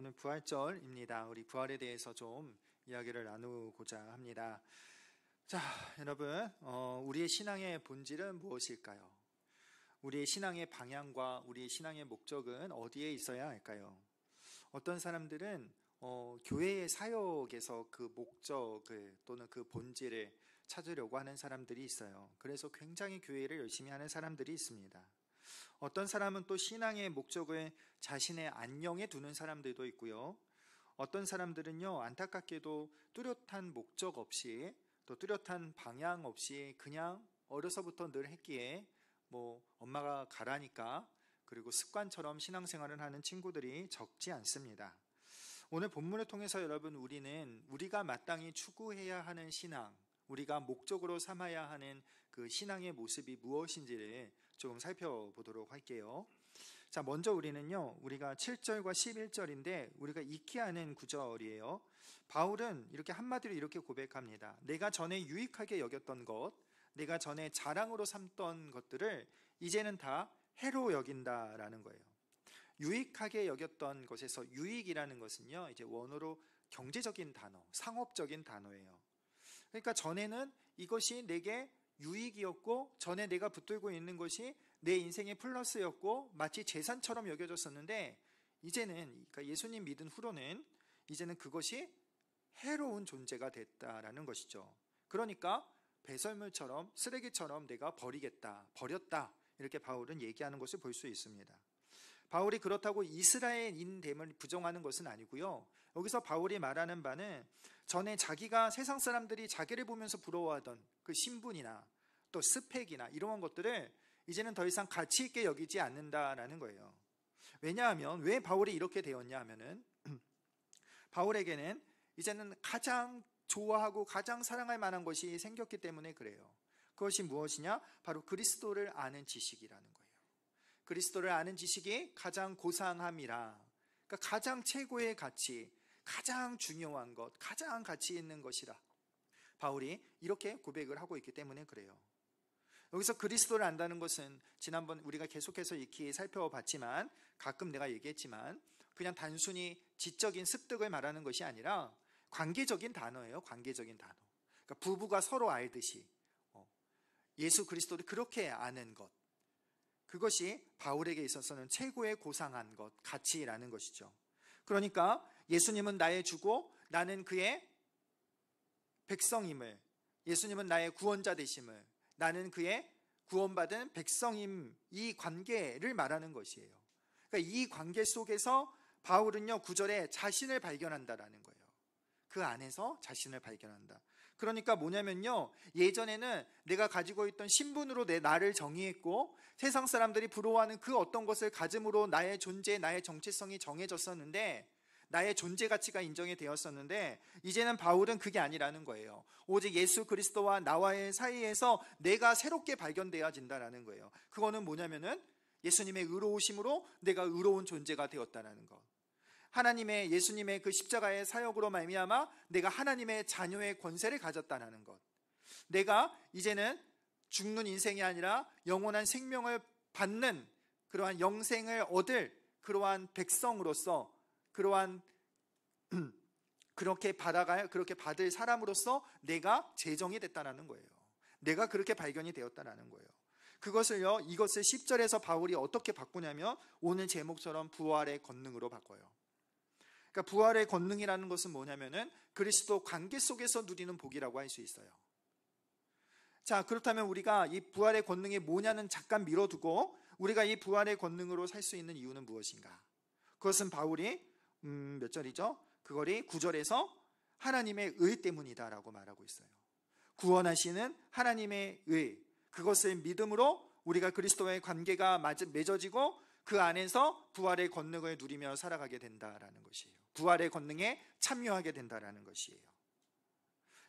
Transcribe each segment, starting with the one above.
오늘 부활절입니다. 우리 부활에 대해서 좀 이야기를 나누고자 합니다. 자, 여러분, 우리의 신앙의 본질은 무엇일까요? 우리의 신앙의 방향과 우리의 신앙의 목적은 어디에 있어야 할까요? 어떤 사람들은 교회의 사역에서 그 목적을 또는 그 본질을 찾으려고 하는 사람들이 있어요. 그래서 굉장히 교회를 열심히 하는 사람들이 있습니다. 어떤 사람은 또 신앙의 목적을 자신의 안녕에 두는 사람들도 있고요. 어떤 사람들은요, 안타깝게도 뚜렷한 목적 없이 또 뚜렷한 방향 없이 그냥 어려서부터 늘 했기에 엄마가 가라니까 그리고 습관처럼 신앙생활을 하는 친구들이 적지 않습니다. 오늘 본문을 통해서 여러분, 우리가 마땅히 추구해야 하는 신앙, 우리가 목적으로 삼아야 하는 그 신앙의 모습이 무엇인지를 조금 살펴보도록 할게요. 자, 먼저 우리가 7절과 11절인데 우리가 익히 아는 구절이에요. 바울은 이렇게 한마디로 이렇게 고백합니다. 내가 전에 유익하게 여겼던 것, 내가 전에 자랑으로 삼던 것들을 이제는 다 해로 여긴다라는 거예요. 유익하게 여겼던 것에서 유익이라는 것은요, 이제 원어로 경제적인 단어, 상업적인 단어예요. 그러니까 전에는 이것이 내게 유익이었고, 전에 내가 붙들고 있는 것이 내 인생의 플러스였고 마치 재산처럼 여겨졌었는데, 이제는 그러니까 예수님 믿은 후로는 이제는 그것이 해로운 존재가 됐다라는 것이죠. 그러니까 배설물처럼, 쓰레기처럼 내가 버렸다, 이렇게 바울은 얘기하는 것을 볼 수 있습니다. 바울이 그렇다고 이스라엘인됨을 부정하는 것은 아니고요. 여기서 바울이 말하는 바는 전에 자기가 세상 사람들이 자기를 보면서 부러워하던 그 신분이나 또 스펙이나 이러한 것들을 이제는 더 이상 가치 있게 여기지 않는다라는 거예요. 왜냐하면, 왜 바울이 이렇게 되었냐 하면은 바울에게는 이제는 가장 좋아하고 가장 사랑할 만한 것이 생겼기 때문에 그래요. 그것이 무엇이냐? 바로 그리스도를 아는 지식이라는 거예요. 그리스도를 아는 지식이 가장 고상함이라, 그러니까 가장 최고의 가치, 가장 중요한 것, 가장 가치 있는 것이라 바울이 이렇게 고백을 하고 있기 때문에 그래요. 여기서 그리스도를 안다는 것은 지난번 우리가 계속해서 익히 살펴봤지만, 가끔 내가 얘기했지만 그냥 단순히 지적인 습득을 말하는 것이 아니라 관계적인 단어예요. 관계적인 단어. 그러니까 부부가 서로 알듯이 예수 그리스도를 그렇게 아는 것, 그것이 바울에게 있어서는 최고의 고상한 것, 가치라는 것이죠. 그러니까 예수님은 나의 주고 나는 그의 백성임을, 예수님은 나의 구원자 되심을, 나는 그의 구원받은 백성임, 이 관계를 말하는 것이에요. 그러니까 이 관계 속에서 바울은요, 9절에 자신을 발견한다라는 거예요. 그 안에서 자신을 발견한다. 그러니까 뭐냐면요, 예전에는 내가 가지고 있던 신분으로 나를 정의했고 세상 사람들이 부러워하는 그 어떤 것을 가짐으로 나의 존재, 나의 정체성이 정해졌었는데, 나의 존재 가치가 인정이 되었었는데, 이제는 바울은 그게 아니라는 거예요. 오직 예수 그리스도와 나와의 사이에서 내가 새롭게 발견되어진다라는 거예요. 그거는 뭐냐면은 예수님의 의로우심으로 내가 의로운 존재가 되었다라는 것, 하나님의, 예수님의 그 십자가의 사역으로 말미암아 내가 하나님의 자녀의 권세를 가졌다는 것, 내가 이제는 죽는 인생이 아니라 영원한 생명을 받는 그러한 영생을 얻을 그러한 백성으로서, 그렇게 받을 사람으로서 내가 제정이 됐다는 거예요. 내가 그렇게 발견이 되었다는 거예요. 이것을 10절에서 바울이 어떻게 바꾸냐면 오늘 제목처럼 부활의 권능으로 바꿔요. 그러니까 부활의 권능이라는 것은 뭐냐면은 그리스도 관계 속에서 누리는 복이라고 할 수 있어요. 자, 그렇다면 우리가 이 부활의 권능이 뭐냐는 잠깐 미뤄두고, 우리가 이 부활의 권능으로 살 수 있는 이유는 무엇인가? 그것은 바울이 몇 절이죠? 그걸이 9절에서 하나님의 의 때문이다라고 말하고 있어요. 구원하시는 하나님의 의, 그것을 믿음으로 우리가 그리스도와의 관계가 맺어지고 그 안에서 부활의 권능을 누리며 살아가게 된다라는 것이에요. 부활의 권능에 참여하게 된다라는 것이에요.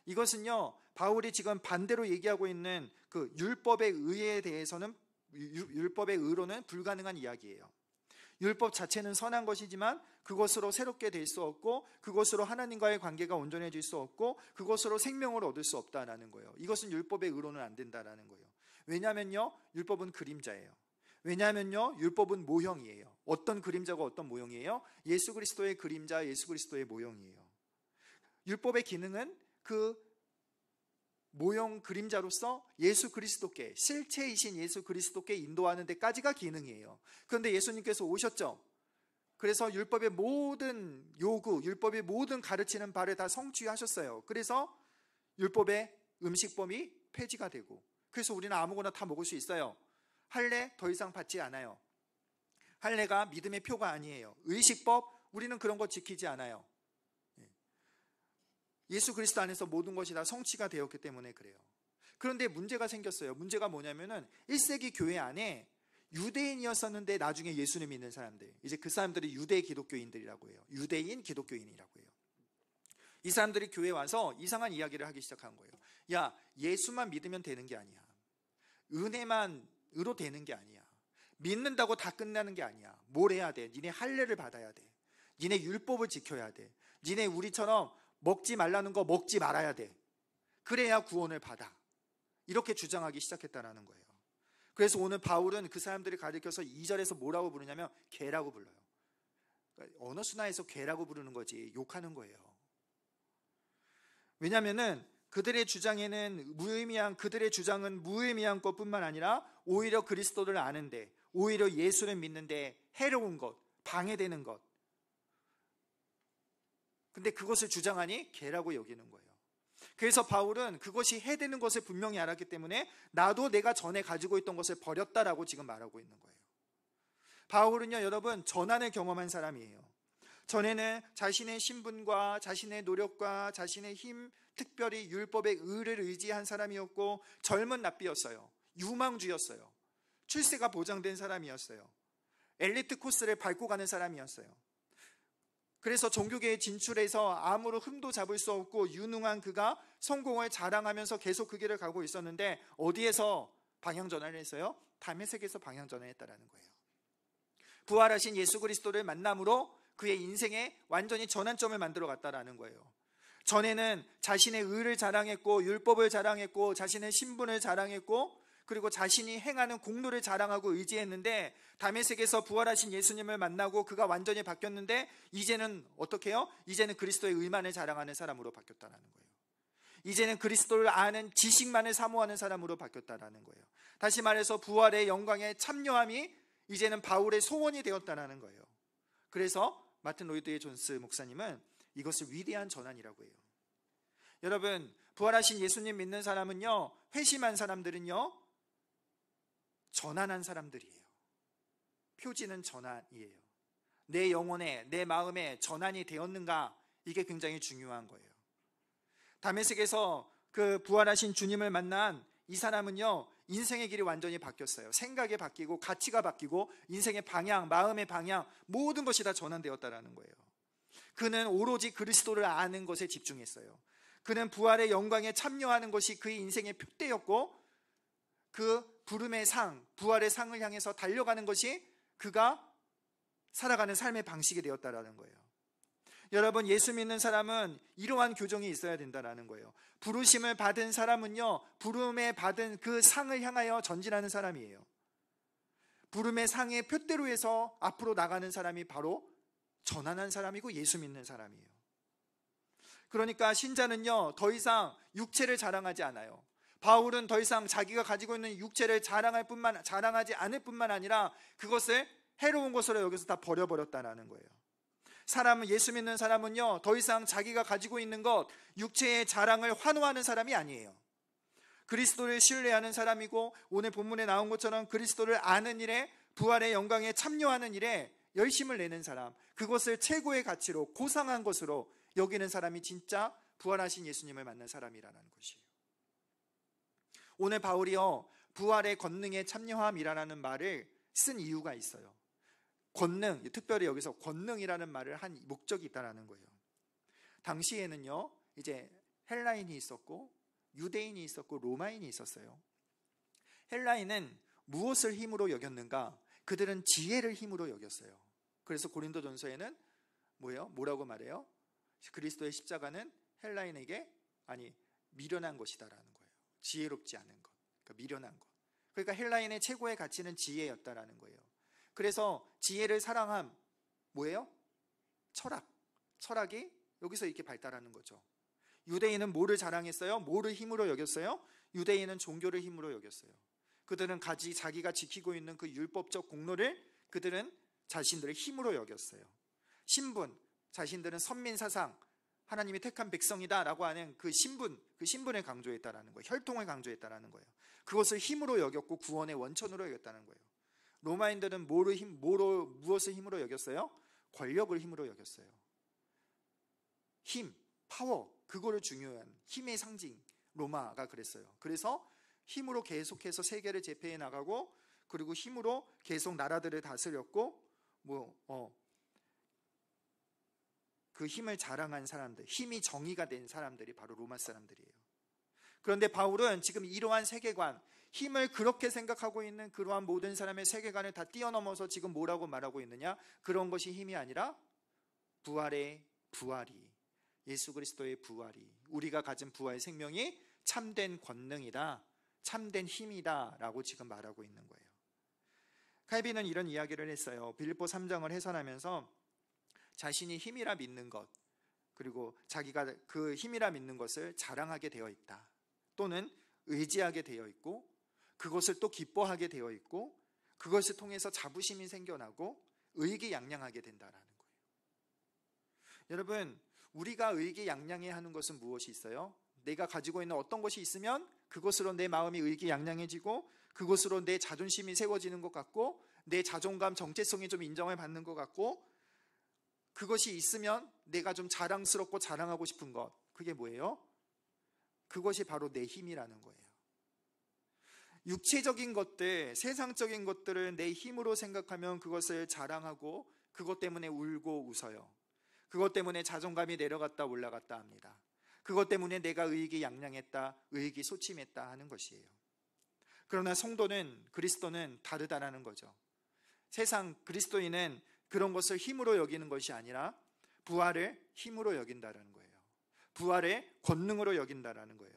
이것은요, 바울이 지금 반대로 얘기하고 있는 그 율법의 의에 대해서는, 율법의 의로는 불가능한 이야기예요. 율법 자체는 선한 것이지만 그것으로 새롭게 될 수 없고, 그것으로 하나님과의 관계가 온전해질 수 없고, 그것으로 생명을 얻을 수 없다라는 거예요. 이것은 율법의 의로는 안 된다라는 거예요. 왜냐하면요, 율법은 그림자예요. 왜냐하면요, 율법은 모형이에요. 어떤 그림자가 어떤 모형이에요? 예수 그리스도의 그림자, 예수 그리스도의 모형이에요. 율법의 기능은 그 모형 그림자로서 예수 그리스도께, 실체이신 예수 그리스도께 인도하는 데까지가 기능이에요. 그런데 예수님께서 오셨죠. 그래서 율법의 모든 요구, 율법의 모든 가르치는 바를 다 성취하셨어요. 그래서 율법의 음식범이 폐지가 되고, 그래서 우리는 아무거나 다 먹을 수 있어요. 할례 더 이상 받지 않아요. 할례가 믿음의 표가 아니에요. 의식법, 우리는 그런 거 지키지 않아요. 예수 그리스도 안에서 모든 것이 다 성취가 되었기 때문에 그래요. 그런데 문제가 생겼어요. 문제가 뭐냐면은 1세기 교회 안에 유대인이었었는데 나중에 예수님 믿는 사람들, 이제 그 사람들이 유대 기독교인들이라고 해요. 유대인 기독교인이라고 해요. 이 사람들이 교회에 와서 이상한 이야기를 하기 시작한 거예요. 야, 예수만 믿으면 되는 게 아니야. 은혜만으로 되는 게 아니야. 믿는다고 다 끝나는 게 아니야. 뭘 해야 돼? 니네 할례를 받아야 돼. 니네 율법을 지켜야 돼. 니네 우리처럼 먹지 말라는 거 먹지 말아야 돼. 그래야 구원을 받아. 이렇게 주장하기 시작했다는 거예요. 그래서 오늘 바울은 그 사람들을 가리켜서 2절에서 뭐라고 부르냐면 개라고 불러요. 그러니까 언어 순화해서 개라고 부르는 거지 욕하는 거예요. 왜냐하면은 그들의 주장은 무의미한 것뿐만 아니라 오히려 그리스도를 아는데, 오히려 예수를 믿는데 해로운 것, 방해되는 것. 근데 그것을 주장하니 개라고 여기는 거예요. 그래서 바울은 그것이 해되는 것을 분명히 알았기 때문에 나도 내가 전에 가지고 있던 것을 버렸다라고 지금 말하고 있는 거예요. 바울은요, 여러분, 전환을 경험한 사람이에요. 전에는 자신의 신분과 자신의 노력과 자신의 힘, 특별히 율법의 의를 의지한 사람이었고 젊은 납비였어요. 유망주였어요. 출세가 보장된 사람이었어요. 엘리트 코스를 밟고 가는 사람이었어요. 그래서 종교계에 진출해서 아무런 흠도 잡을 수 없고 유능한 그가 성공을 자랑하면서 계속 그 길을 가고 있었는데 어디에서 방향전환을 했어요? 다메섹에서 방향전환을 했다는 거예요. 부활하신 예수 그리스도를 만남으로 그의 인생에 완전히 전환점을 만들어 갔다는 거예요. 전에는 자신의 의를 자랑했고 율법을 자랑했고 자신의 신분을 자랑했고 그리고 자신이 행하는 공로를 자랑하고 의지했는데 다메섹에서 부활하신 예수님을 만나고 그가 완전히 바뀌었는데 이제는 어떻게 해요? 이제는 그리스도의 의만을 자랑하는 사람으로 바뀌었다는 거예요. 이제는 그리스도를 아는 지식만을 사모하는 사람으로 바뀌었다는 거예요. 다시 말해서 부활의 영광에 참여함이 이제는 바울의 소원이 되었다는 거예요. 그래서 마틴 로이드 존스 목사님은 이것을 위대한 전환이라고 해요. 여러분, 부활하신 예수님 믿는 사람은요, 회심한 사람들은요, 전환한 사람들이에요. 표지는 전환이에요. 내 영혼에, 내 마음에 전환이 되었는가, 이게 굉장히 중요한 거예요. 다메섹에서 그 부활하신 주님을 만난 이 사람은요, 인생의 길이 완전히 바뀌었어요. 생각이 바뀌고 가치가 바뀌고 인생의 방향, 마음의 방향, 모든 것이 다 전환되었다는 거예요. 그는 오로지 그리스도를 아는 것에 집중했어요. 그는 부활의 영광에 참여하는 것이 그의 인생의 표대였고 그 부름의 상, 부활의 상을 향해서 달려가는 것이 그가 살아가는 삶의 방식이 되었다는 거예요. 여러분, 예수 믿는 사람은 이러한 교정이 있어야 된다는 거예요. 부르심을 받은 사람은요, 부름에 받은 그 상을 향하여 전진하는 사람이에요. 부름의 상의 표대로 해서 앞으로 나가는 사람이 바로 전환한 사람이고 예수 믿는 사람이에요. 그러니까 신자는요, 더 이상 육체를 자랑하지 않아요. 바울은 더 이상 자기가 가지고 있는 육체를 자랑하지 않을 뿐만 아니라 그것을 해로운 것으로 여기서 다 버려버렸다는 거예요. 예수 믿는 사람은요, 더 이상 자기가 가지고 있는 것, 육체의 자랑을 환호하는 사람이 아니에요. 그리스도를 신뢰하는 사람이고 오늘 본문에 나온 것처럼 그리스도를 아는 일에, 부활의 영광에 참여하는 일에 열심을 내는 사람, 그것을 최고의 가치로 고상한 것으로 여기는 사람이 진짜 부활하신 예수님을 만난 사람이라는 것이에요. 오늘 바울이요, 부활의 권능에 참여함이라는 말을 쓴 이유가 있어요. 권능, 특별히 여기서 권능이라는 말을 한 목적이 있다는 거예요. 당시에는요, 이제 헬라인이 있었고 유대인이 있었고 로마인이 있었어요. 헬라인은 무엇을 힘으로 여겼는가? 그들은 지혜를 힘으로 여겼어요. 그래서 고린도전서에는 뭐라고 말해요? 그리스도의 십자가는 헬라인에게 미련한 것이다라는 거예요. 지혜롭지 않은 것, 그러니까 미련한 것. 그러니까 헬라인의 최고의 가치는 지혜였다라는 거예요. 그래서 지혜를 사랑함, 뭐예요? 철학이 여기서 이렇게 발달하는 거죠. 유대인은 뭐를 자랑했어요? 뭐를 힘으로 여겼어요? 유대인은 종교를 힘으로 여겼어요. 그들은 자기가 지키고 있는 그 율법적 공로를 그들은 자신들의 힘으로 여겼어요. 신분, 자신들은 선민사상, 하나님이 택한 백성이다 라고 하는 그 신분을 강조했다라는 거예요. 혈통을 강조했다라는 거예요. 그것을 힘으로 여겼고 구원의 원천으로 여겼다는 거예요. 로마인들은 무엇을 힘으로 여겼어요? 권력을 힘으로 여겼어요. 힘, 파워, 그거를 중요한 힘의 상징, 로마가 그랬어요. 그래서 힘으로 계속해서 세계를 제패해 나가고, 그리고 힘으로 계속 나라들을 다스렸고, 그 힘을 자랑한 사람들, 힘이 정의가 된 사람들이 바로 로마 사람들이에요. 그런데 바울은 지금 이러한 세계관, 힘을 그렇게 생각하고 있는 그러한 모든 사람의 세계관을 다 뛰어넘어서 지금 뭐라고 말하고 있느냐? 그런 것이 힘이 아니라 부활이, 예수 그리스도의 부활이, 우리가 가진 부활 생명이 참된 권능이다, 참된 힘이다 라고 지금 말하고 있는 거예요. 칼빈은 이런 이야기를 했어요. 빌립보 3장을 해설하면서 자신이 힘이라 믿는 것, 그리고 자기가 그 힘이라 믿는 것을 자랑하게 되어 있다, 또는 의지하게 되어 있고, 그것을 또 기뻐하게 되어 있고, 그것을 통해서 자부심이 생겨나고 의기양양하게 된다라는 거예요. 여러분, 우리가 의기양양해하는 것은 무엇이 있어요? 내가 가지고 있는 어떤 것이 있으면 그것으로 내 마음이 의기양양해지고, 그것으로 내 자존심이 세워지는 것 같고, 내 자존감, 정체성이 좀 인정을 받는 것 같고, 그것이 있으면 내가 좀 자랑스럽고 자랑하고 싶은 것, 그게 뭐예요? 그것이 바로 내 힘이라는 거예요. 육체적인 것들, 세상적인 것들을 내 힘으로 생각하면 그것을 자랑하고, 그것 때문에 울고 웃어요. 그것 때문에 자존감이 내려갔다 올라갔다 합니다. 그것 때문에 내가 의기양양했다, 의기소침했다 하는 것이에요. 그러나 성도는, 그리스도는 다르다라는 거죠. 세상 그리스도인은 그런 것을 힘으로 여기는 것이 아니라 부활을 힘으로 여긴다라는 거예요. 부활의 권능으로 여긴다라는 거예요.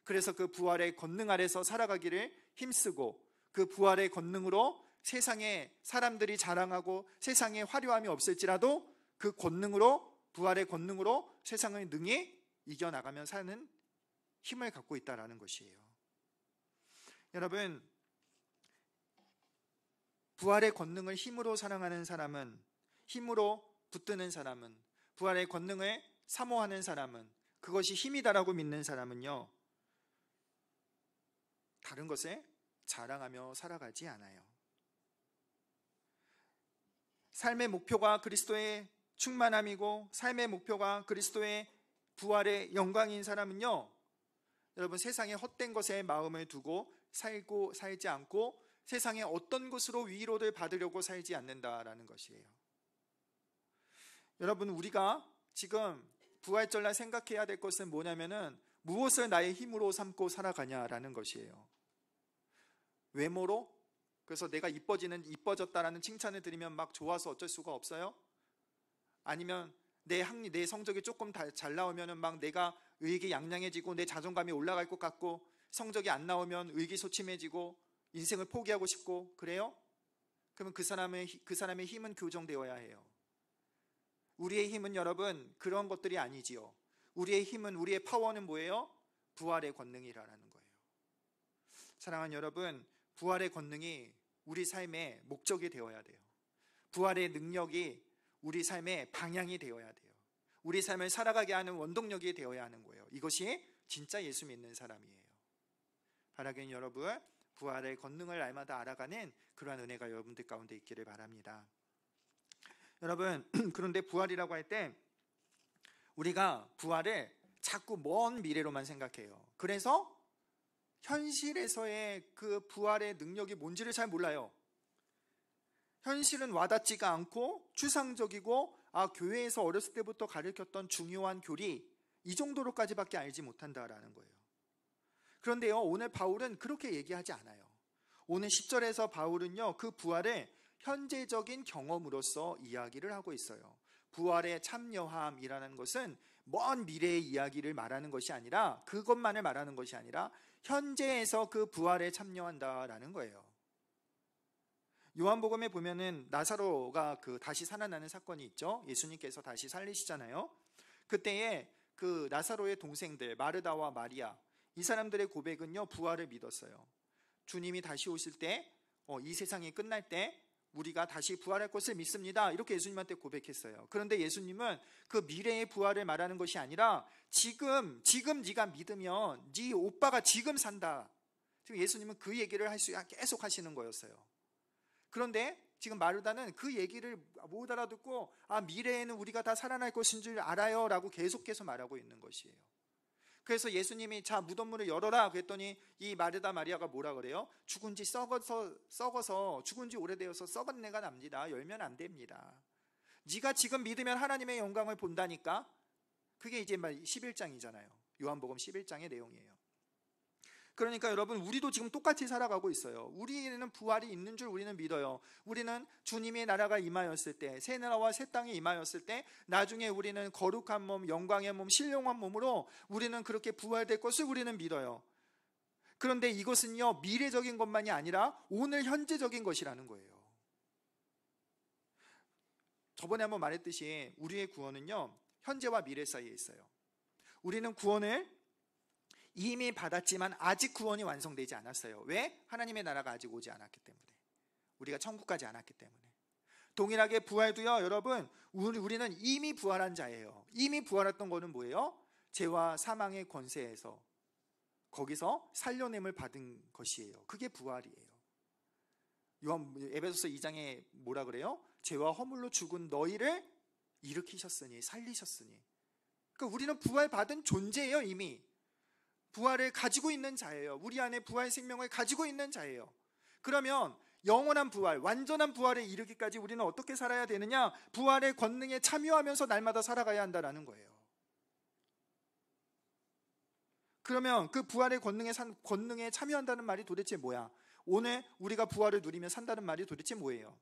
그래서 그 부활의 권능 아래서 살아가기를 힘쓰고, 그 부활의 권능으로 세상에 사람들이 자랑하고 세상에 화려함이 없을지라도 그 권능으로, 부활의 권능으로 세상을 능히 이겨나가며 사는 힘을 갖고 있다라는 것이에요. 여러분, 부활의 권능을 힘으로 사랑하는 사람은, 힘으로 붙드는 사람은, 부활의 권능을 사모하는 사람은, 그것이 힘이다라고 믿는 사람은요, 다른 것에 자랑하며 살아가지 않아요. 삶의 목표가 그리스도의 충만함이고, 삶의 목표가 그리스도의 부활의 영광인 사람은요, 여러분, 세상의 헛된 것에 마음을 두고 살지 않고 세상의 어떤 것으로 위로를 받으려고 살지 않는다라는 것이에요. 여러분, 우리가 지금 부활절날 생각해야 될 것은 뭐냐면은, 무엇을 나의 힘으로 삼고 살아가냐라는 것이에요. 외모로? 그래서 내가 이뻐졌다라는 칭찬을 드리면 막 좋아서 어쩔 수가 없어요? 아니면 내 성적이 조금 잘 나오면은 막 내가 의기양양해지고 내 자존감이 올라갈 것 같고, 성적이 안 나오면 의기소침해지고 인생을 포기하고 싶고 그래요? 그러면 그 사람의 힘은 교정되어야 해요. 우리의 힘은 여러분 그런 것들이 아니지요. 우리의 힘은, 우리의 파워는 뭐예요? 부활의 권능이라는 거예요. 사랑하는 여러분, 부활의 권능이 우리 삶의 목적이 되어야 돼요. 부활의 능력이 우리 삶의 방향이 되어야 돼요. 우리 삶을 살아가게 하는 원동력이 되어야 하는 거예요. 이것이 진짜 예수 믿는 사람이에요. 바라기는 여러분, 부활의 권능을 날마다 알아가는 그러한 은혜가 여러분들 가운데 있기를 바랍니다. 여러분, 그런데 부활이라고 할 때 우리가 부활을 자꾸 먼 미래로만 생각해요. 그래서 현실에서의 그 부활의 능력이 뭔지를 잘 몰라요. 현실은 와닿지가 않고 추상적이고, 교회에서 어렸을 때부터 가르쳤던 중요한 교리, 이 정도로까지밖에 알지 못한다라는 거예요. 그런데요, 오늘 바울은 그렇게 얘기하지 않아요. 오늘 10절에서 바울은요, 그 부활의 현재적인 경험으로서 이야기를 하고 있어요. 부활의 참여함이라는 것은 먼 미래의 이야기를 말하는 것이 아니라, 그것만을 말하는 것이 아니라 현재에서 그 부활에 참여한다라는 거예요. 요한복음에 보면은 나사로가 다시 살아나는 사건이 있죠. 예수님께서 다시 살리시잖아요. 그때에 그 나사로의 동생들 마르다와 마리아, 이 사람들의 고백은요, 부활을 믿었어요. 주님이 다시 오실 때, 이 세상이 끝날 때 우리가 다시 부활할 것을 믿습니다, 이렇게 예수님한테 고백했어요. 그런데 예수님은 그 미래의 부활을 말하는 것이 아니라 지금 네가 믿으면 네 오빠가 지금 산다. 지금 예수님은 그 얘기를 계속 하시는 거였어요. 그런데 지금 마르다는 그 얘기를 못 알아듣고 미래에는 우리가 다 살아날 것인 줄 알아요 라고 계속해서 말하고 있는 것이에요. 그래서 예수님이 자, 무덤문을 열어라 그랬더니 이 마르다 마리아가 뭐라 그래요? 죽은 지 썩어서 죽은 지 오래되어서 썩은 내가 납니다. 열면 안 됩니다. 네가 지금 믿으면 하나님의 영광을 본다니까. 그게 이제 11장이잖아요. 요한복음 11장의 내용이에요. 그러니까 여러분, 우리도 지금 똑같이 살아가고 있어요. 우리는 부활이 있는 줄 우리는 믿어요. 우리는 주님의 나라가 임하였을 때, 새 나라와 새 땅이 임하였을 때 나중에 우리는 거룩한 몸, 영광의 몸, 신령한 몸으로 우리는 그렇게 부활될 것을 우리는 믿어요. 그런데 이것은요, 미래적인 것만이 아니라 오늘 현재적인 것이라는 거예요. 저번에 한번 말했듯이 우리의 구원은요, 현재와 미래 사이에 있어요. 우리는 구원을 이미 받았지만 아직 구원이 완성되지 않았어요. 왜? 하나님의 나라가 아직 오지 않았기 때문에. 우리가 천국 가지 않았기 때문에. 동일하게 부활도요, 여러분, 우리는 이미 부활한 자예요. 이미 부활했던 거는 뭐예요? 죄와 사망의 권세에서 거기서 살려냄을 받은 것이에요. 그게 부활이에요. 에베소서 2장에 뭐라 그래요? 죄와 허물로 죽은 너희를 일으키셨으니, 살리셨으니. 그러니까 우리는 부활받은 존재예요. 이미 부활을 가지고 있는 자예요. 우리 안에 부활 생명을 가지고 있는 자예요. 그러면 영원한 부활, 완전한 부활에 이르기까지 우리는 어떻게 살아야 되느냐? 부활의 권능에 참여하면서 날마다 살아가야 한다는 거예요. 그러면 그 부활의 권능에 참여한다는 말이 도대체 뭐야? 오늘 우리가 부활을 누리며 산다는 말이 도대체 뭐예요?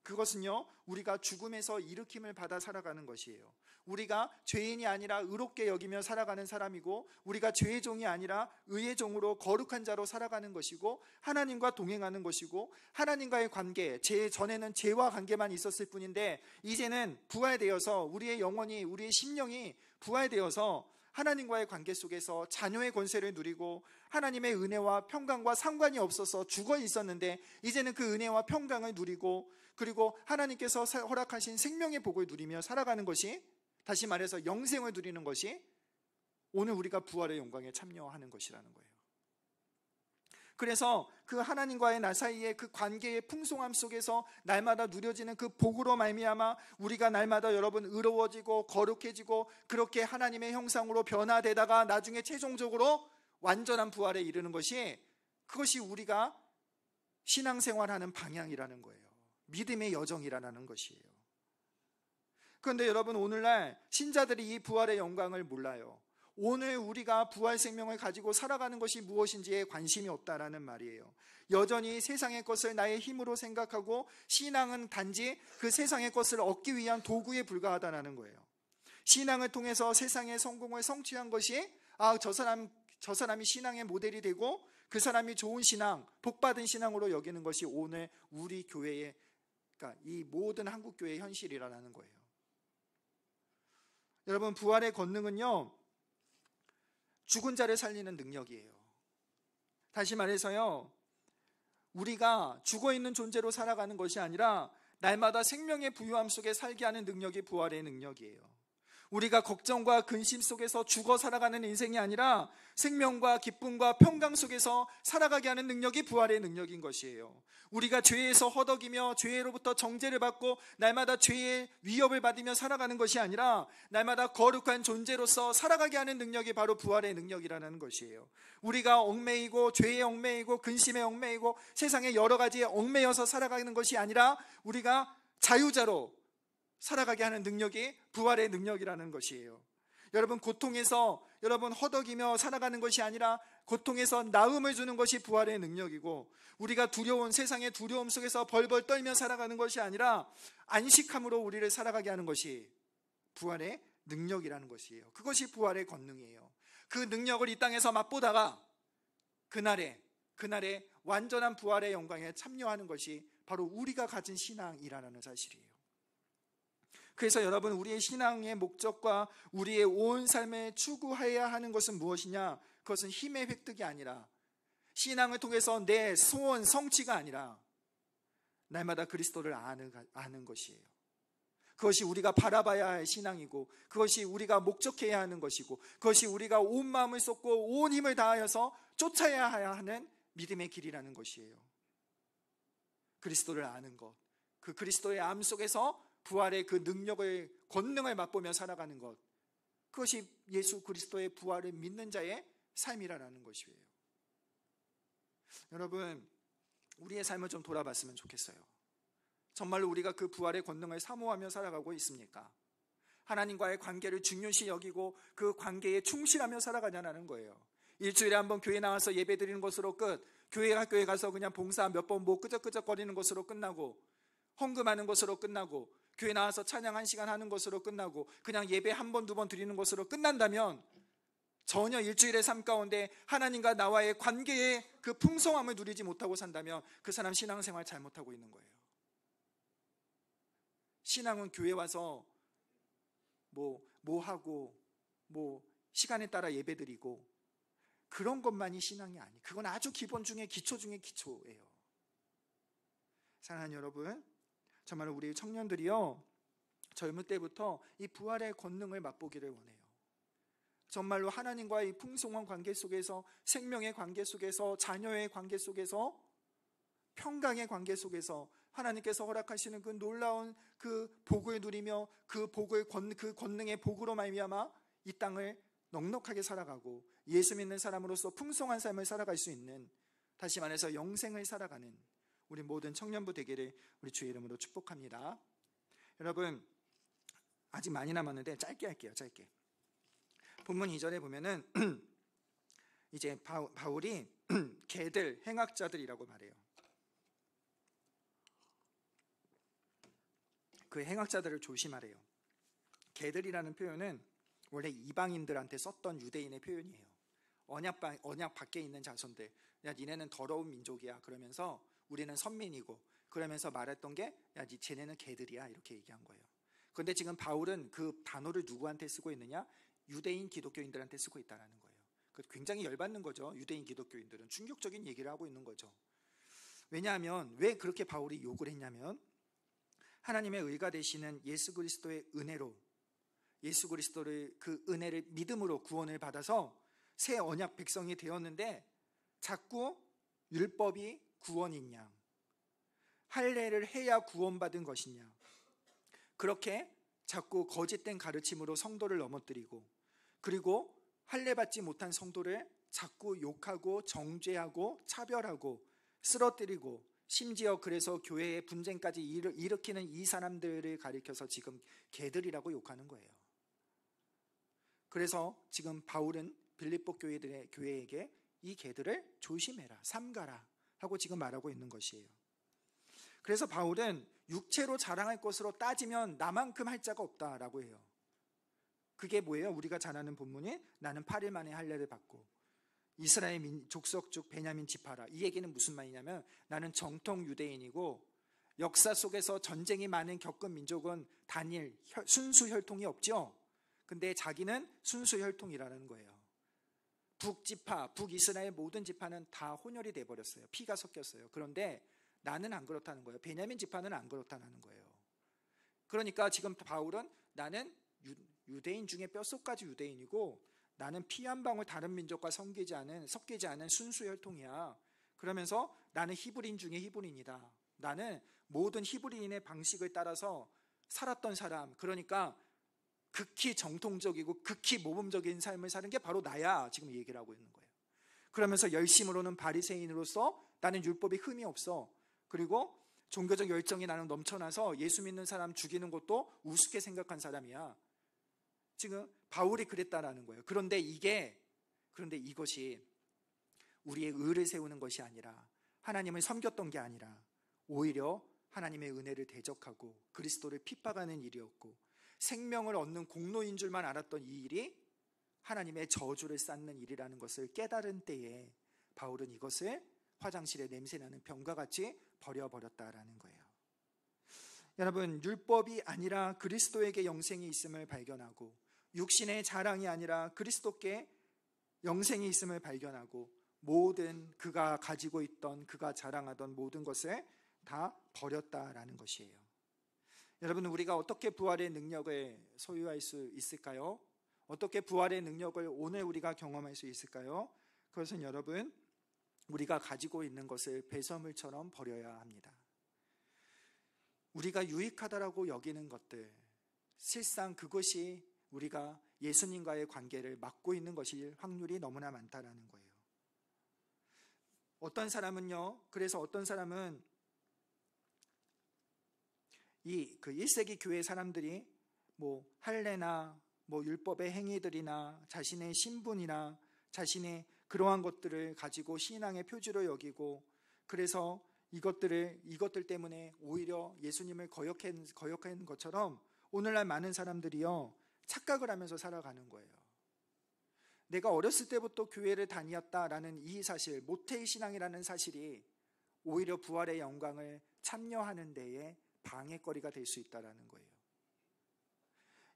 그것은요, 우리가 죽음에서 일으킴을 받아 살아가는 것이에요. 우리가 죄인이 아니라 의롭게 여기며 살아가는 사람이고, 우리가 죄의 종이 아니라 의의 종으로 거룩한 자로 살아가는 것이고, 하나님과 동행하는 것이고, 하나님과의 관계, 전에는 죄와 관계만 있었을 뿐인데 이제는 부활되어서 우리의 영혼이, 우리의 심령이 부활되어서 하나님과의 관계 속에서 자녀의 권세를 누리고, 하나님의 은혜와 평강과 상관이 없어서 죽어 있었는데 이제는 그 은혜와 평강을 누리고, 그리고 하나님께서 허락하신 생명의 복을 누리며 살아가는 것이, 다시 말해서 영생을 누리는 것이 오늘 우리가 부활의 영광에 참여하는 것이라는 거예요. 그래서 그 하나님과의 나 사이의 그 관계의 풍성함 속에서 날마다 누려지는 그 복으로 말미암아 우리가 날마다 여러분 의로워지고 거룩해지고, 그렇게 하나님의 형상으로 변화되다가 나중에 최종적으로 완전한 부활에 이르는 것이, 그것이 우리가 신앙생활하는 방향이라는 거예요. 믿음의 여정이라는 것이에요. 그런데 여러분, 오늘날 신자들이 이 부활의 영광을 몰라요. 오늘 우리가 부활 생명을 가지고 살아가는 것이 무엇인지에 관심이 없다라는 말이에요. 여전히 세상의 것을 나의 힘으로 생각하고, 신앙은 단지 그 세상의 것을 얻기 위한 도구에 불과하다는 거예요. 신앙을 통해서 세상의 성공을 성취한 것이 저 사람이 신앙의 모델이 되고, 그 사람이 좋은 신앙, 복받은 신앙으로 여기는 것이 오늘 우리 교회의, 그러니까 이 모든 한국교회의 현실이라는 거예요. 여러분, 부활의 권능은요, 죽은 자를 살리는 능력이에요. 다시 말해서요, 우리가 죽어있는 존재로 살아가는 것이 아니라 날마다 생명의 부유함 속에 살게 하는 능력이 부활의 능력이에요. 우리가 걱정과 근심 속에서 죽어 살아가는 인생이 아니라 생명과 기쁨과 평강 속에서 살아가게 하는 능력이 부활의 능력인 것이에요. 우리가 죄에서 허덕이며 죄로부터 정죄를 받고 날마다 죄의 위협을 받으며 살아가는 것이 아니라 날마다 거룩한 존재로서 살아가게 하는 능력이 바로 부활의 능력이라는 것이에요. 우리가 얽매이고 죄에 얽매이고 근심에 얽매이고 세상의 여러 가지에 얽매여서 살아가는 것이 아니라 우리가 자유자로 살아가게 하는 능력이 부활의 능력이라는 것이에요. 여러분, 고통에서 여러분 허덕이며 살아가는 것이 아니라 고통에서 나음을 주는 것이 부활의 능력이고, 우리가 두려운 세상의 두려움 속에서 벌벌 떨며 살아가는 것이 아니라 안식함으로 우리를 살아가게 하는 것이 부활의 능력이라는 것이에요. 그것이 부활의 권능이에요. 그 능력을 이 땅에서 맛보다가 그날에 완전한 부활의 영광에 참여하는 것이 바로 우리가 가진 신앙이라는 사실이에요. 그래서 여러분, 우리의 신앙의 목적과 우리의 온 삶에 추구해야 하는 것은 무엇이냐? 그것은 힘의 획득이 아니라, 신앙을 통해서 내 소원 성취가 아니라 날마다 그리스도를 아는 것이에요. 그것이 우리가 바라봐야 할 신앙이고, 그것이 우리가 목적해야 하는 것이고, 그것이 우리가 온 마음을 쏟고 온 힘을 다하여서 쫓아야 하는 믿음의 길이라는 것이에요. 그리스도를 아는 것, 그 그리스도의 암 속에서 부활의 그 능력을, 권능을 맛보며 살아가는 것, 그것이 예수 그리스도의 부활을 믿는 자의 삶이라는 것이에요. 여러분, 우리의 삶을 좀 돌아봤으면 좋겠어요. 정말로 우리가 그 부활의 권능을 사모하며 살아가고 있습니까? 하나님과의 관계를 중요시 여기고 그 관계에 충실하며 살아가냐는 거예요. 일주일에 한번 교회 나와서 예배 드리는 것으로 끝, 교회에 가서 그냥 봉사 몇 번 뭐 끄적끄적거리는 것으로 끝나고, 헌금하는 것으로 끝나고, 교회 나와서 찬양 1시간 하는 것으로 끝나고, 그냥 예배 한 번, 두 번 드리는 것으로 끝난다면, 전혀 일주일의 삶 가운데 하나님과 나와의 관계의 그 풍성함을 누리지 못하고 산다면 그 사람 신앙생활 잘못하고 있는 거예요. 신앙은 교회 와서 뭐 하고 시간에 따라 예배드리고 그런 것만이 신앙이 아니에요. 그건 아주 기본 중에 기초 중에 기초예요. 사랑하는 여러분, 정말 우리 청년들이요, 젊을 때부터 이 부활의 권능을 맛보기를 원해요. 정말로 하나님과의 풍성한 관계 속에서, 생명의 관계 속에서, 자녀의 관계 속에서, 평강의 관계 속에서 하나님께서 허락하시는 그 놀라운 그 복을 누리며 그 권능의 복으로 말미암아 이 땅을 넉넉하게 살아가고 예수 믿는 사람으로서 풍성한 삶을 살아갈 수 있는, 다시 말해서 영생을 살아가는 우리 모든 청년부 되기를 우리 주의 이름으로 축복합니다. 여러분, 아직 많이 남았는데 짧게 할게요. 짧게. 본문 2절에 보면은 이제 바울이 개들, 행악자들이라고 말해요. 그 행악자들을 조심하래요. 개들이라는 표현은 원래 이방인들한테 썼던 유대인의 표현이에요. 언약 밖에 있는 자손들, 야 니네는 더러운 민족이야 그러면서 우리는 선민이고, 그러면서 말했던 게 야 쟤네는 개들이야 이렇게 얘기한 거예요. 그런데 지금 바울은 그 단어를 누구한테 쓰고 있느냐? 유대인 기독교인들한테 쓰고 있다는 거예요. 굉장히 열받는 거죠. 유대인 기독교인들은 충격적인 얘기를 하고 있는 거죠. 왜냐하면, 왜 그렇게 바울이 욕을 했냐면, 하나님의 의가 되시는 예수 그리스도의 은혜로, 예수 그리스도를 그 은혜를 믿음으로 구원을 받아서 새 언약 백성이 되었는데 자꾸 율법이 구원이냐, 할례를 해야 구원받은 것이냐, 그렇게 자꾸 거짓된 가르침으로 성도를 넘어뜨리고, 그리고 할례 받지 못한 성도를 자꾸 욕하고 정죄하고 차별하고 쓰러뜨리고, 심지어 그래서 교회의 분쟁까지 일으키는 이 사람들을 가리켜서 지금 개들이라고 욕하는 거예요. 그래서 지금 바울은 빌립보 교회에게 이 개들을 조심해라, 삼가라 하고 지금 말하고 있는 것이에요. 그래서 바울은 육체로 자랑할 것으로 따지면 나만큼 할 자가 없다라고 해요. 그게 뭐예요? 우리가 잘 아는 본문이 나는 8일 만에 할례를 받고 이스라엘 족속 중 베냐민 지파라. 이 얘기는 무슨 말이냐면, 나는 정통 유대인이고 역사 속에서 전쟁이 많은 겪은 민족은 단일 순수 혈통이 없죠. 근데 자기는 순수 혈통이라는 거예요. 북지파, 북이스라엘 모든 지파는 다 혼혈이 돼버렸어요. 피가 섞였어요. 그런데 나는 안 그렇다는 거예요. 베냐민 지파는 안 그렇다는 거예요. 그러니까 지금 바울은 나는 유대인 중에 뼛속까지 유대인이고 나는 피 한 방울 다른 민족과 섞이지 않은 순수 혈통이야. 그러면서 나는 히브리인 중에 히브리인이다. 나는 모든 히브리인의 방식을 따라서 살았던 사람, 그러니까 극히 정통적이고 극히 모범적인 삶을 사는 게 바로 나야, 지금 얘기를 하고 있는 거예요. 그러면서 열심으로는 바리새인으로서 나는 율법에 흠이 없어. 그리고 종교적 열정이 나는 넘쳐나서 예수 믿는 사람 죽이는 것도 우습게 생각한 사람이야. 지금 바울이 그랬다라는 거예요. 그런데 이것이 우리의 의를 세우는 것이 아니라, 하나님을 섬겼던 게 아니라 오히려 하나님의 은혜를 대적하고 그리스도를 핍박하는 일이었고, 생명을 얻는 공로인 줄만 알았던 이 일이 하나님의 저주를 쌓는 일이라는 것을 깨달은 때에 바울은 이것을 화장실에 냄새나는 병과 같이 버려버렸다라는 거예요. 여러분, 율법이 아니라 그리스도에게 영생이 있음을 발견하고, 육신의 자랑이 아니라 그리스도께 영생이 있음을 발견하고, 모든 그가 가지고 있던, 그가 자랑하던 모든 것을 다 버렸다라는 것이에요. 여러분, 우리가 어떻게 부활의 능력을 소유할 수 있을까요? 어떻게 부활의 능력을 오늘 우리가 경험할 수 있을까요? 그것은 여러분, 우리가 가지고 있는 것을 배설물처럼 버려야 합니다. 우리가 유익하다라고 여기는 것들, 실상 그것이 우리가 예수님과의 관계를 막고 있는 것일 확률이 너무나 많다라는 거예요. 어떤 사람은요, 그래서 어떤 사람은 그 1세기 교회 사람들이 할례나 율법의 행위들이나 자신의 신분이나 자신의 그러한 것들을 가지고 신앙의 표지로 여기고, 그래서 이것들 때문에 오히려 예수님을 거역한 것처럼 오늘날 많은 사람들이요, 착각을 하면서 살아가는 거예요. 내가 어렸을 때부터 교회를 다녔다라는 이 사실, 모태의 신앙이라는 사실이 오히려 부활의 영광을 참여하는 데에 방해거리가 될 수 있다는 거예요.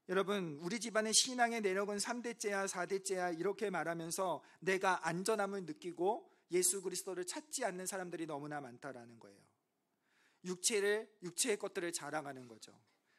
여러분, 우리 집안의 신앙의 내력은 3대째야 4대째야 이렇게 말하면서 내가 안전함을 느끼고 예수 그리스도를 찾지 않는 사람들이 너무나 많다라는 거예요. 육체의 것들을 자랑하는 거죠.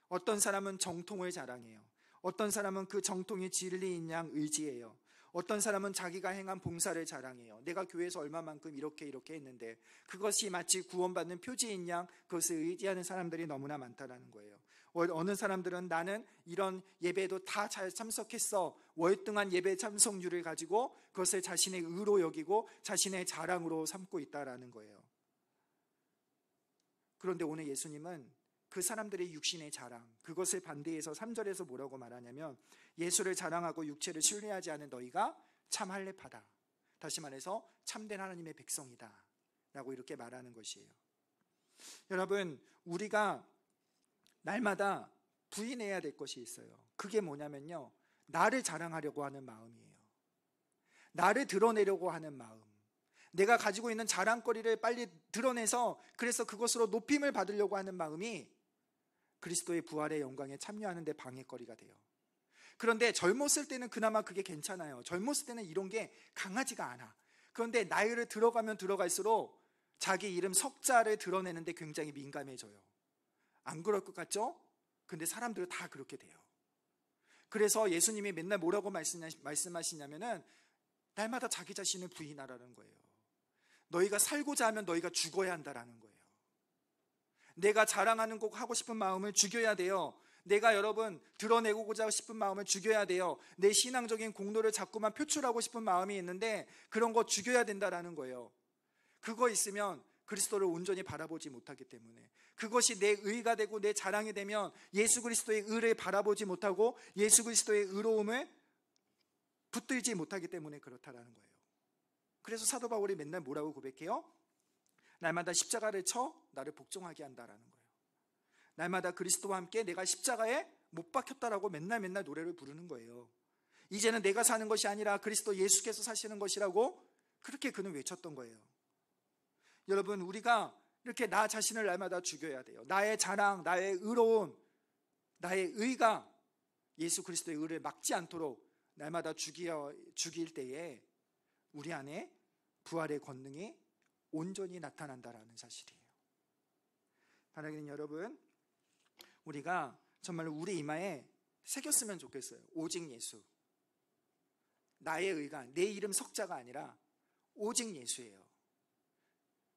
어떤 사람은 정통을 자랑해요. 어떤 사람은 그 정통이 진리인 양 의지해요. 어떤 사람은 자기가 행한 봉사를 자랑해요. 내가 교회에서 얼마만큼 이렇게 했는데, 그것이 마치 구원받는 표지인 양 그것을 의지하는 사람들이 너무나 많다라는 거예요. 어느 사람들은 나는 이런 예배도 다 잘 참석했어, 월등한 예배 참석률을 가지고 그것을 자신의 의로 여기고 자신의 자랑으로 삼고 있다라는 거예요. 그런데 오늘 예수님은 그 사람들의 육신의 자랑, 그것을 반대해서 3절에서 뭐라고 말하냐면, 예수를 자랑하고 육체를 신뢰하지 않은 너희가 참 할례파다, 다시 말해서 참된 하나님의 백성이다 라고 이렇게 말하는 것이에요. 여러분, 우리가 날마다 부인해야 될 것이 있어요. 그게 뭐냐면요, 나를 자랑하려고 하는 마음이에요. 나를 드러내려고 하는 마음, 내가 가지고 있는 자랑거리를 빨리 드러내서 그래서 그것으로 높임을 받으려고 하는 마음이 그리스도의 부활의 영광에 참여하는 데 방해거리가 돼요. 그런데 젊었을 때는 그나마 그게 괜찮아요. 젊었을 때는 이런 게 강하지가 않아. 그런데 나이를 들어가면 들어갈수록 자기 이름 석자를 드러내는데 굉장히 민감해져요. 안 그럴 것 같죠? 근데 사람들은 다 그렇게 돼요. 그래서 예수님이 맨날 뭐라고 말씀하시냐면은 날마다 자기 자신을 부인하라는 거예요. 너희가 살고자 하면 너희가 죽어야 한다라는 거예요. 내가 자랑하는 거 하고 싶은 마음을 죽여야 돼요. 내가 여러분 드러내고자 싶은 마음을 죽여야 돼요. 내 신앙적인 공로를 자꾸만 표출하고 싶은 마음이 있는데 그런 거 죽여야 된다라는 거예요. 그거 있으면 그리스도를 온전히 바라보지 못하기 때문에, 그것이 내 의가 되고 내 자랑이 되면 예수 그리스도의 의를 바라보지 못하고 예수 그리스도의 의로움을 붙들지 못하기 때문에 그렇다라는 거예요. 그래서 사도 바울이 맨날 뭐라고 고백해요? 날마다 십자가를 쳐 나를 복종하게 한다라는 거예요. 날마다 그리스도와 함께 내가 십자가에 못 박혔다라고 맨날 노래를 부르는 거예요. 이제는 내가 사는 것이 아니라 그리스도 예수께서 사시는 것이라고 그렇게 그는 외쳤던 거예요. 여러분, 우리가 이렇게 나 자신을 날마다 죽여야 돼요. 나의 자랑, 나의 의로움, 나의 의가 예수 그리스도의 의를 막지 않도록 날마다 죽일 때에 우리 안에 부활의 권능이 온전히 나타난다라는 사실이에요. 바라기는 여러분, 우리가 정말 우리 이마에 새겼으면 좋겠어요. 오직 예수. 나의 의가, 내 이름 석자가 아니라 오직 예수예요.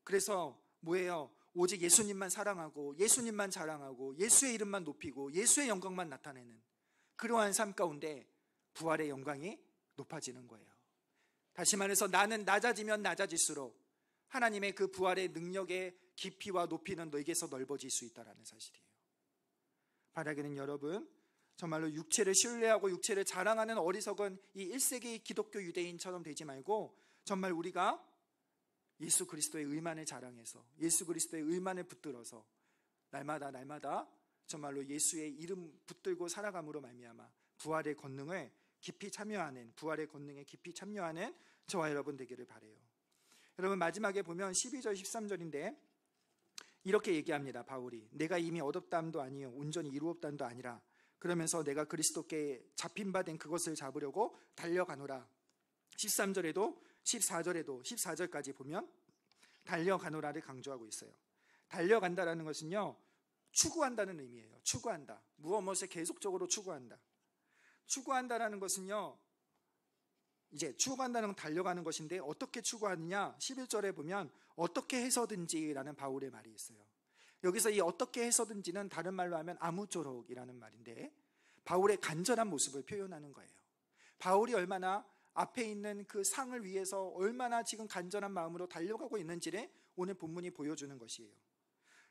그래서 뭐예요? 오직 예수님만 사랑하고 예수님만 자랑하고 예수의 이름만 높이고 예수의 영광만 나타내는 그러한 삶 가운데 부활의 영광이 높아지는 거예요. 다시 말해서 나는 낮아지면 낮아질수록 하나님의 그 부활의 능력의 깊이와 높이는 너에게서 넓어질 수 있다는 사실이에요. 바라기는 여러분, 정말로 육체를 신뢰하고 육체를 자랑하는 어리석은 이 1세기 기독교 유대인처럼 되지 말고 정말 우리가 예수 그리스도의 의만을 자랑해서 예수 그리스도의 의만을 붙들어서 날마다 정말로 예수의 이름 붙들고 살아감으로 말미암아 부활의 권능을 깊이 참여하는, 부활의 권능에 깊이 참여하는 저와 여러분 되기를 바라요. 여러분 마지막에 보면 12절 13절인데 이렇게 얘기합니다. 바울이 내가 이미 얻었담도 아니요 온전히 이루었담도 아니라 그러면서 내가 그리스도께 잡힌 바 된 그것을 잡으려고 달려가노라. 13절에도 14절에도 14절까지 보면 달려가노라를 강조하고 있어요. 달려간다라는 것은요 추구한다는 의미예요. 추구한다. 무엇을 계속적으로 추구한다. 추구한다라는 것은요 이제 추구한다는 건 달려가는 것인데 어떻게 추구하느냐 11절에 보면 어떻게 해서든지라는 바울의 말이 있어요. 여기서 이 어떻게 해서든지는 다른 말로 하면 아무쪼록이라는 말인데 바울의 간절한 모습을 표현하는 거예요. 바울이 얼마나 앞에 있는 그 상을 위해서 얼마나 지금 간절한 마음으로 달려가고 있는지를 오늘 본문이 보여주는 것이에요.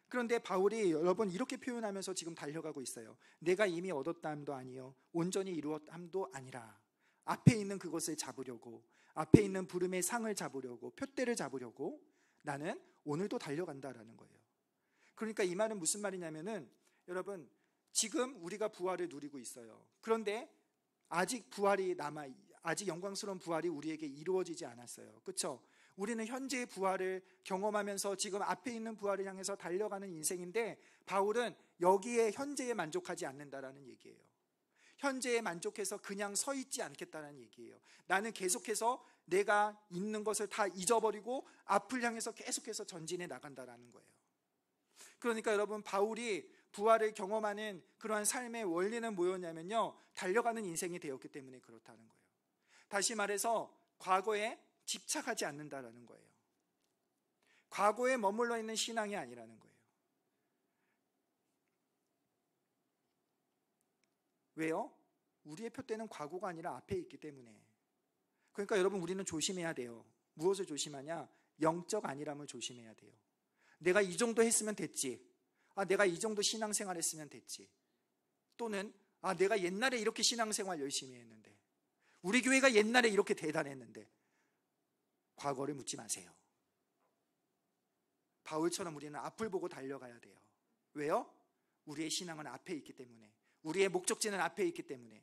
그런데 바울이 여러분 이렇게 표현하면서 지금 달려가고 있어요. 내가 이미 얻었다함도 아니요 온전히 이루었함도 아니라 앞에 있는 그것을 잡으려고 앞에 있는 부름의 상을 잡으려고 표대를 잡으려고 나는 오늘도 달려간다라는 거예요. 그러니까 이 말은 무슨 말이냐면은 여러분 지금 우리가 부활을 누리고 있어요. 그런데 아직 아직 영광스러운 부활이 우리에게 이루어지지 않았어요. 그렇죠? 우리는 현재의 부활을 경험하면서 지금 앞에 있는 부활을 향해서 달려가는 인생인데 바울은 여기에 현재에 만족하지 않는다라는 얘기예요. 현재에 만족해서 그냥 서 있지 않겠다는 얘기예요. 나는 계속해서 내가 있는 것을 다 잊어버리고 앞을 향해서 계속해서 전진해 나간다라는 거예요. 그러니까 여러분 바울이 부활을 경험하는 그러한 삶의 원리는 뭐였냐면요 달려가는 인생이 되었기 때문에 그렇다는 거예요. 다시 말해서 과거에 집착하지 않는다라는 거예요. 과거에 머물러 있는 신앙이 아니라는 거예요. 왜요? 우리의 표대는 과거가 아니라 앞에 있기 때문에. 그러니까 여러분 우리는 조심해야 돼요. 무엇을 조심하냐? 영적 안일함을 조심해야 돼요. 내가 이 정도 했으면 됐지. 내가 이 정도 신앙생활 했으면 됐지. 또는 내가 옛날에 이렇게 신앙생활 열심히 했는데 우리 교회가 옛날에 이렇게 대단했는데 과거를 묻지 마세요. 바울처럼 우리는 앞을 보고 달려가야 돼요. 왜요? 우리의 신앙은 앞에 있기 때문에 우리의 목적지는 앞에 있기 때문에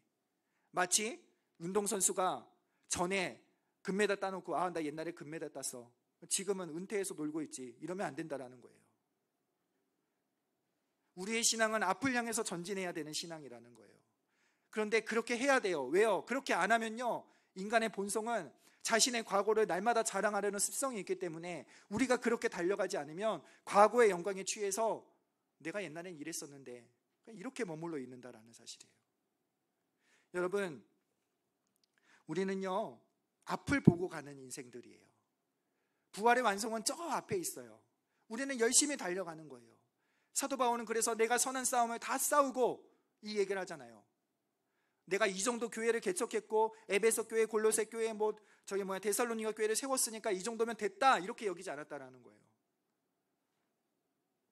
마치 운동선수가 전에 금메달 따놓고 나 옛날에 금메달 땄어 지금은 은퇴해서 놀고 있지 이러면 안 된다라는 거예요. 우리의 신앙은 앞을 향해서 전진해야 되는 신앙이라는 거예요. 그런데 그렇게 해야 돼요. 왜요? 그렇게 안 하면요 인간의 본성은 자신의 과거를 날마다 자랑하려는 습성이 있기 때문에 우리가 그렇게 달려가지 않으면 과거의 영광에 취해서 내가 옛날엔 이랬었는데 이렇게 머물러 있는다라는 사실이에요. 여러분 우리는요 앞을 보고 가는 인생들이에요. 부활의 완성은 저 앞에 있어요. 우리는 열심히 달려가는 거예요. 사도 바울은 그래서 내가 선한 싸움을 다 싸우고 이 얘기를 하잖아요. 내가 이 정도 교회를 개척했고 에베소 교회, 골로새 교회, 데살로니가 교회를 세웠으니까 이 정도면 됐다 이렇게 여기지 않았다라는 거예요.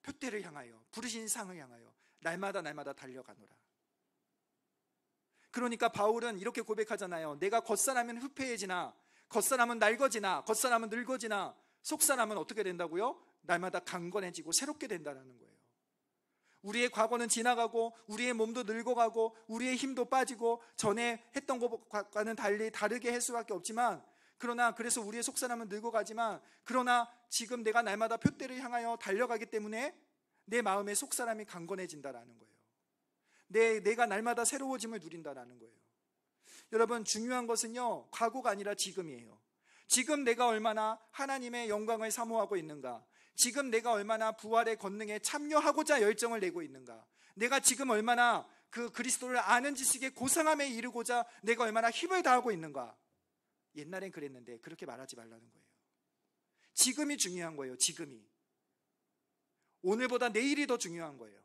표대를 향하여 부르신 상을 향하여 날마다 달려가노라. 그러니까 바울은 이렇게 고백하잖아요. 내가 겉사람은 후패해지나 겉사람은 낡아지나 겉사람은 늙어지나 속사람은 어떻게 된다고요? 날마다 강건해지고 새롭게 된다는 거예요. 우리의 과거는 지나가고 우리의 몸도 늙어가고 우리의 힘도 빠지고 전에 했던 것과는 다르게 할 수밖에 없지만 그래서 우리의 속사람은 늙어가지만 그러나 지금 내가 날마다 표대를 향하여 달려가기 때문에 내 마음의 속사람이 강건해진다라는 거예요. 내가 날마다 새로워짐을 누린다라는 거예요. 여러분 중요한 것은요 과거가 아니라 지금이에요. 지금 내가 얼마나 하나님의 영광을 사모하고 있는가, 지금 내가 얼마나 부활의 권능에 참여하고자 열정을 내고 있는가, 내가 지금 얼마나 그 그리스도를 아는 지식의 고상함에 이르고자 내가 얼마나 힘을 다하고 있는가. 옛날엔 그랬는데 그렇게 말하지 말라는 거예요. 지금이 중요한 거예요. 지금이. 오늘보다 내일이 더 중요한 거예요.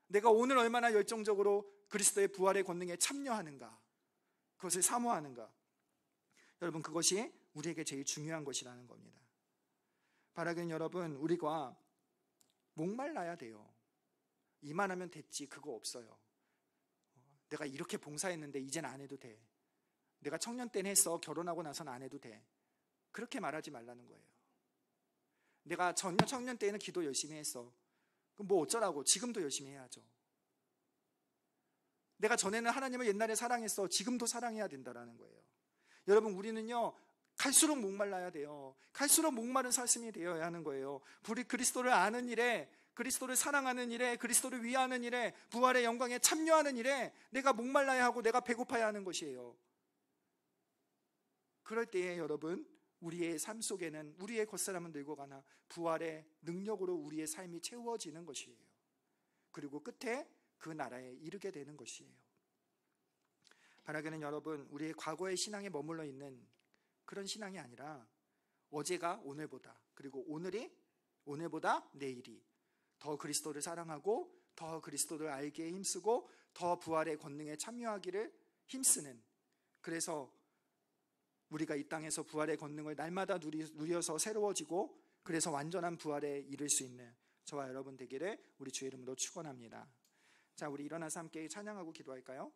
내가 오늘 얼마나 열정적으로 그리스도의 부활의 권능에 참여하는가, 그것을 사모하는가. 여러분 그것이 우리에게 제일 중요한 것이라는 겁니다. 바라기는 여러분 우리가 목말라야 돼요. 이만하면 됐지 그거 없어요. 내가 이렇게 봉사했는데 이젠 안 해도 돼. 내가 청년 때는 했어. 결혼하고 나서는 안 해도 돼. 그렇게 말하지 말라는 거예요. 내가 청년 때는 기도 열심히 했어. 그럼 뭐 어쩌라고. 지금도 열심히 해야죠. 내가 전에는 하나님을 옛날에 사랑했어. 지금도 사랑해야 된다라는 거예요. 여러분 우리는요 갈수록 목말라야 돼요. 갈수록 목마른 사슴이 되어야 하는 거예요. 우리 그리스도를 아는 일에, 그리스도를 사랑하는 일에, 그리스도를 위하는 일에, 부활의 영광에 참여하는 일에 내가 목말라야 하고 내가 배고파야 하는 것이에요. 그럴 때에 여러분, 우리의 삶 속에는 우리의 겉사람은 늙어가나 부활의 능력으로 우리의 삶이 채워지는 것이에요. 그리고 끝에 그 나라에 이르게 되는 것이에요. 바라기는 여러분, 우리의 과거의 신앙에 머물러 있는 그런 신앙이 아니라 어제가 오늘보다, 그리고 오늘이 오늘보다 내일이 더 그리스도를 사랑하고 더 그리스도를 알기에 힘쓰고 더 부활의 권능에 참여하기를 힘쓰는, 그래서 우리가 이 땅에서 부활의 권능을 날마다 누려서 새로워지고 그래서 완전한 부활에 이를 수 있는 저와 여러분 되기를 우리 주의 이름으로 축원합니다. 자, 우리 일어나서 함께 찬양하고 기도할까요?